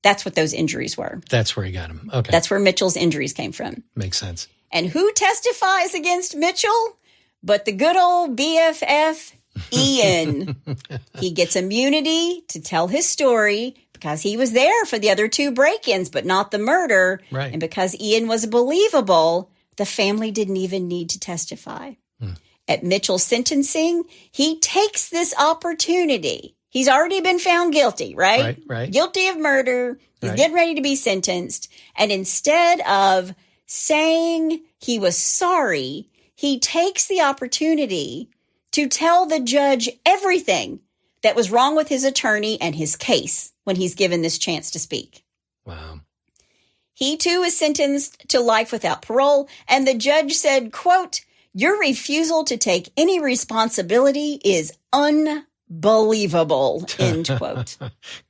what those injuries were. That's where he got him. Okay. That's where Mitchell's injuries came from. Makes sense. And who testifies against Mitchell? But the good old BFF, Ian. He gets immunity to tell his story because he was there for the other two break-ins, but not the murder. Right. And because Ian was believable, the family didn't even need to testify. At Mitchell's sentencing, he takes this opportunity. He's already been found guilty, right? Right. Guilty of murder. He's getting ready to be sentenced. And instead of saying he was sorry, he takes the opportunity to tell the judge everything that was wrong with his attorney and his case when he's given this chance to speak. Wow. He, too, is sentenced to life without parole. And the judge said, quote, "Your refusal to take any responsibility is unbelievable," end quote.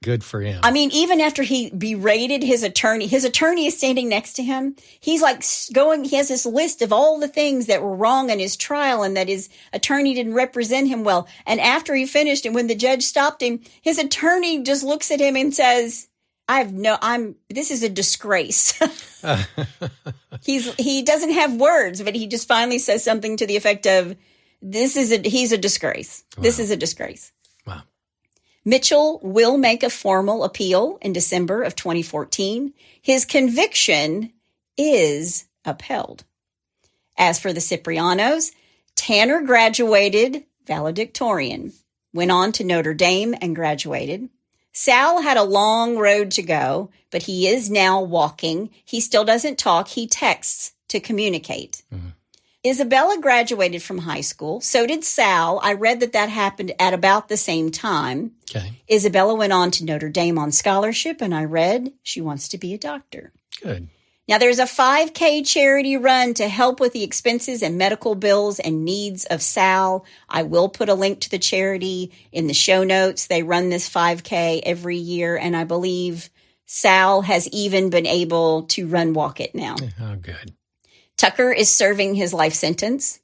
Good for him. I mean, even after he berated his attorney is standing next to him. He's like he has this list of all the things that were wrong in his trial and that his attorney didn't represent him well. And after he finished and when the judge stopped him, his attorney just looks at him and says, this is a disgrace. He doesn't have words, but he just finally says something to the effect of, he's a disgrace. Wow. This is a disgrace. Wow. Mitchell will make a formal appeal in December of 2014. His conviction is upheld. As for the Ciprianos, Tanner graduated valedictorian, went on to Notre Dame and graduated. Sal had a long road to go, but he is now walking. He still doesn't talk. He texts to communicate. Mm-hmm. Isabella graduated from high school. So did Sal. I read that happened at about the same time. Okay. Isabella went on to Notre Dame on scholarship, and I read she wants to be a doctor. Good. Now, there's a 5K charity run to help with the expenses and medical bills and needs of Sal. I will put a link to the charity in the show notes. They run this 5K every year, and I believe Sal has even been able to walk it now. Oh, good. Tucker is serving his life sentence.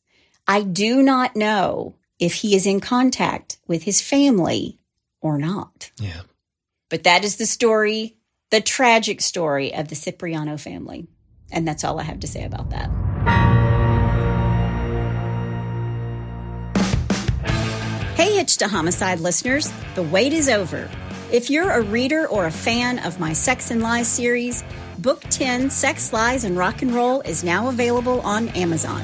I do not know if he is in contact with his family or not. Yeah. But that is the story, the tragic story of the Cipriano family. And that's all I have to say about that. Hey, Hitch to Homicide listeners, the wait is over. If you're a reader or a fan of my Sex and Lies series, Book 10, Sex, Lies, and Rock and Roll is now available on Amazon.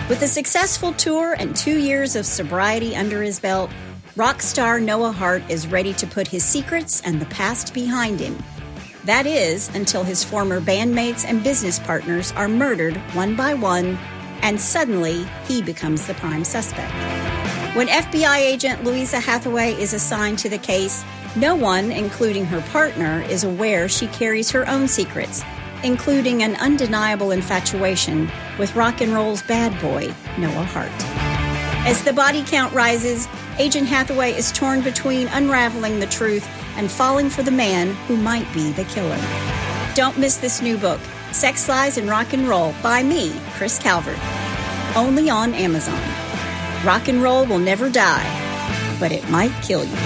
With a successful tour and 2 years of sobriety under his belt, rock star Noah Hart is ready to put his secrets and the past behind him. That is, until his former bandmates and business partners are murdered one by one, and suddenly he becomes the prime suspect. When FBI agent Louisa Hathaway is assigned to the case, no one, including her partner, is aware she carries her own secrets, including an undeniable infatuation with rock and roll's bad boy, Noah Hart. As the body count rises, Agent Hathaway is torn between unraveling the truth and falling for the man who might be the killer. Don't miss this new book, Sex, Lies, and Rock and Roll by me, Chris Calvert. Only on Amazon. Rock and roll will never die, but it might kill you.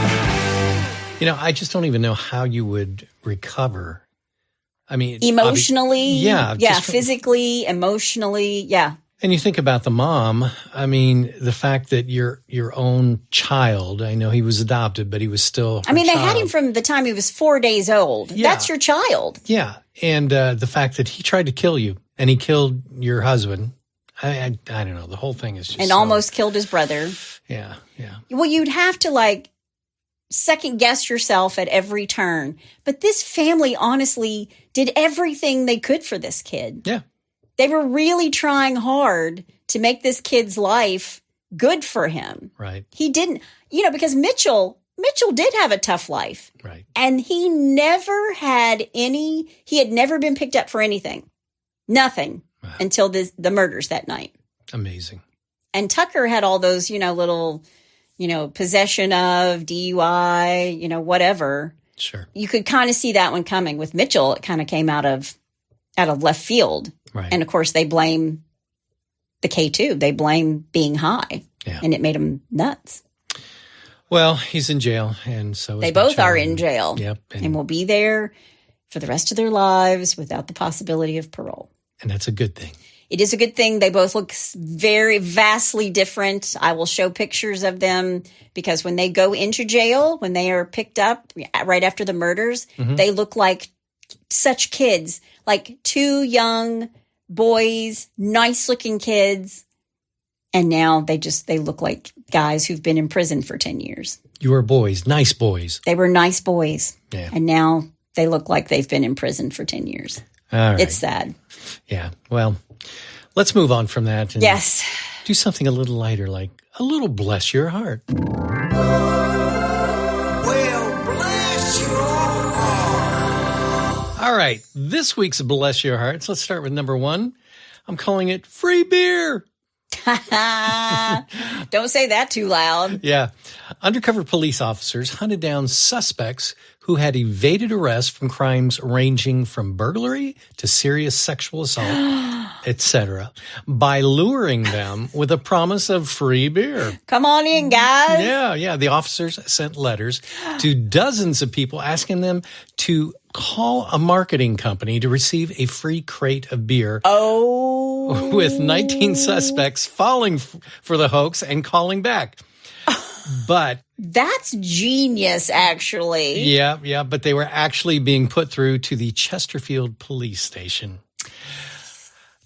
You know, I just don't even know how you would recover. I mean, emotionally, yeah, physically, emotionally, yeah. And you think about the mom. I mean, the fact that your own child. I know he was adopted, but he was still. I mean, they had him from the time he was 4 days old. Yeah. That's your child. Yeah, and the fact that he tried to kill you and he killed your husband. I don't know. The whole thing is just almost killed his brother. Yeah. Well, you'd have to second guess yourself at every turn. But this family honestly did everything they could for this kid. Yeah. They were really trying hard to make this kid's life good for him. Right. He didn't, because Mitchell did have a tough life. Right. And he had never been picked up for anything. Nothing. Wow. Until the murders that night. Amazing. And Tucker had all those, little, possession of, DUI, whatever. Sure. You could kind of see that one coming. With Mitchell, it kind of came out of left field. Right. And of course, they blame the K2. They blame being high. Yeah. And it made him nuts. Well, he's in jail. And so they both are in jail. Yep. And will be there for the rest of their lives without the possibility of parole. And that's a good thing. It is a good thing. They both look vastly different. I will show pictures of them because when they go into jail, when they are picked up right after the murders, they look like such kids, like two young boys, nice looking kids. And now they look like guys who've been in prison for 10 years. You were boys, nice boys. They were nice boys. Yeah. And now they look like they've been in prison for 10 years. All right. It's sad. Yeah. Well, let's move on from that. And yes. Do something a little lighter, like a little bless your heart. Well, bless your heart. All right. This week's Bless Your Hearts. Let's start with number 1. I'm calling it free beer. Don't say that too loud. Yeah. Undercover police officers hunted down suspects who had evaded arrest from crimes ranging from burglary to serious sexual assault, etc., by luring them with a promise of free beer. Come on in, guys. Yeah. The officers sent letters to dozens of people asking them to call a marketing company to receive a free crate of beer. Oh. With 19 suspects falling for the hoax and calling back. But that's genius, actually. Yeah, but they were actually being put through to the Chesterfield police station.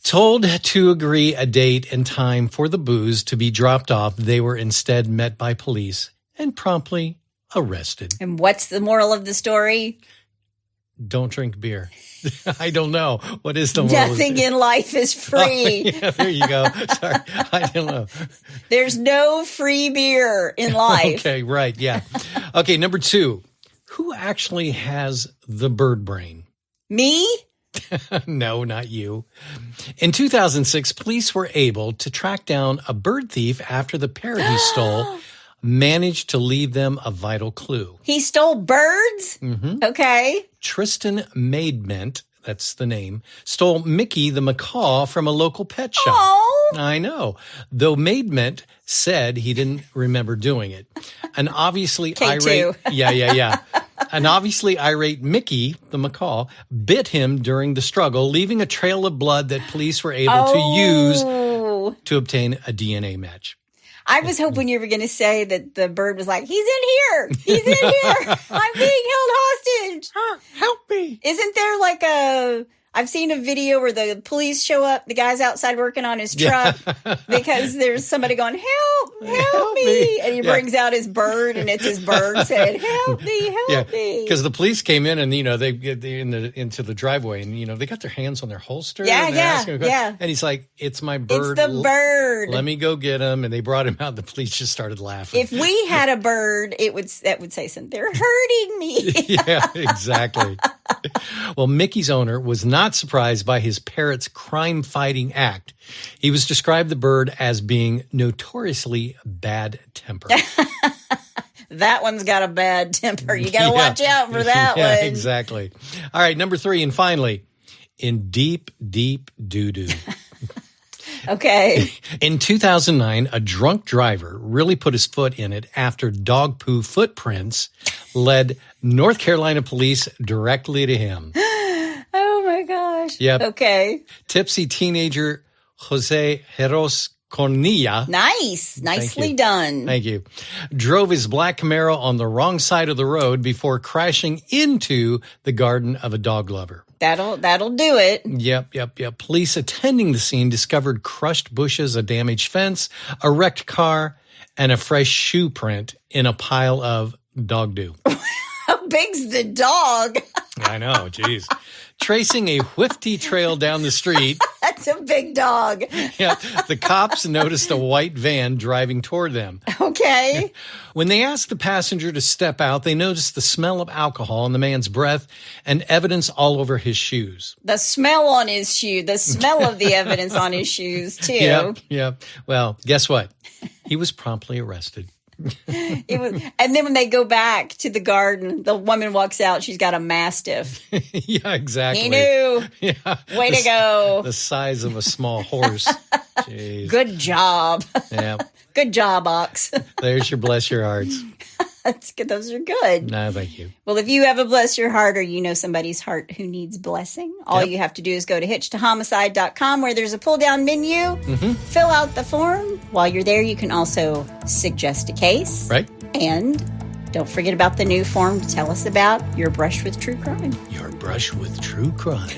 Told to agree a date and time for the booze to be dropped off, they were instead met by police and promptly arrested. And what's the moral of the story? Don't drink beer. I don't know. What is the moral? Nothing in life is free. Oh, yeah, there you go. Sorry. I don't know. There's no free beer in life. Okay, right. Yeah. Okay, number 2. Who actually has the bird brain? Me? No, not you. In 2006, police were able to track down a bird thief after the parrot he stole managed to leave them a vital clue. He stole birds? Mm-hmm. Okay. Tristan Maidment, that's the name, stole Mickey the macaw from a local pet shop. Oh. I know. Though Maidment said he didn't remember doing it. An obviously irate... Yeah. An obviously irate Mickey, the macaw, bit him during the struggle, leaving a trail of blood that police were able to use to obtain a DNA match. I was hoping you were going to say that the bird was like, he's in here. He's in here. I'm being held hostage. Help me. Isn't there I've seen a video where the police show up, the guy's outside working on his truck because there's somebody going, help me. And he brings out his bird and it's his bird saying, help me. Because the police came in and, they get into the driveway and, they got their hands on their holster. Yeah. And he's like, it's my bird. It's the bird. Let me go get him. And they brought him out and the police just started laughing. If we had a bird, that would say something. They're hurting me. Yeah, exactly. Well, Mickey's owner was not surprised by his parrot's crime-fighting act. He was described the bird as being notoriously bad temper. That one's got a bad temper. You got to watch out for that Yeah, one. exactly. All right, number 3, and finally, in deep, deep doo-doo. Okay. In 2009, a drunk driver really put his foot in it after dog poo footprints led North Carolina police directly to him. Oh, my gosh. Yep. Okay. Tipsy teenager Jose Heros Cornilla. Nice. Nicely you. done. Thank you. Drove his black Camaro on the wrong side of the road before crashing into the garden of a dog lover. That'll do it. Yep. Police attending the scene discovered crushed bushes, a damaged fence, a wrecked car, and a fresh shoe print in a pile of dog doo. How big's the dog? I know, geez. Tracing a whiffy trail down the street, That's a big dog. the cops noticed a white van driving toward them. Okay. When they asked the passenger to step out, they noticed the smell of alcohol in the man's breath and evidence all over his shoes. The smell on his shoe, the smell of the evidence on his shoes, too. Yep. Well, guess what? He was promptly arrested. And then when they go back to the garden, the woman walks out. She's got a mastiff. Yeah, exactly. He knew. Yeah. Way to go. The size of a small horse. Jeez. Good job. Yeah. Good job, Ox. There's your bless your hearts. That's good. Those are good. No, thank you. Well, if you have a bless your heart or you know somebody's heart who needs blessing, all you have to do is go to hitchtohomicide.com where there's a pull-down menu. Fill out the form. While you're there, you can also suggest a case. Right? And don't forget about the new form to tell us about your brush with true crime. Your brush with true crime.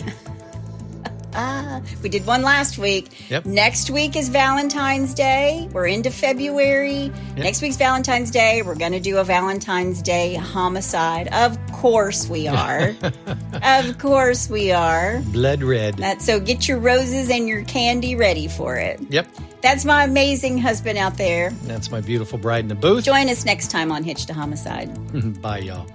We did one last week. Yep. Next week is Valentine's Day. We're into February. Yep. Next week's Valentine's Day. We're going to do a Valentine's Day homicide. Of course we are. Of course we are. Blood red. So get your roses and your candy ready for it. Yep. That's my amazing husband out there. That's my beautiful bride in the booth. Join us next time on Hitch to Homicide. Bye, y'all.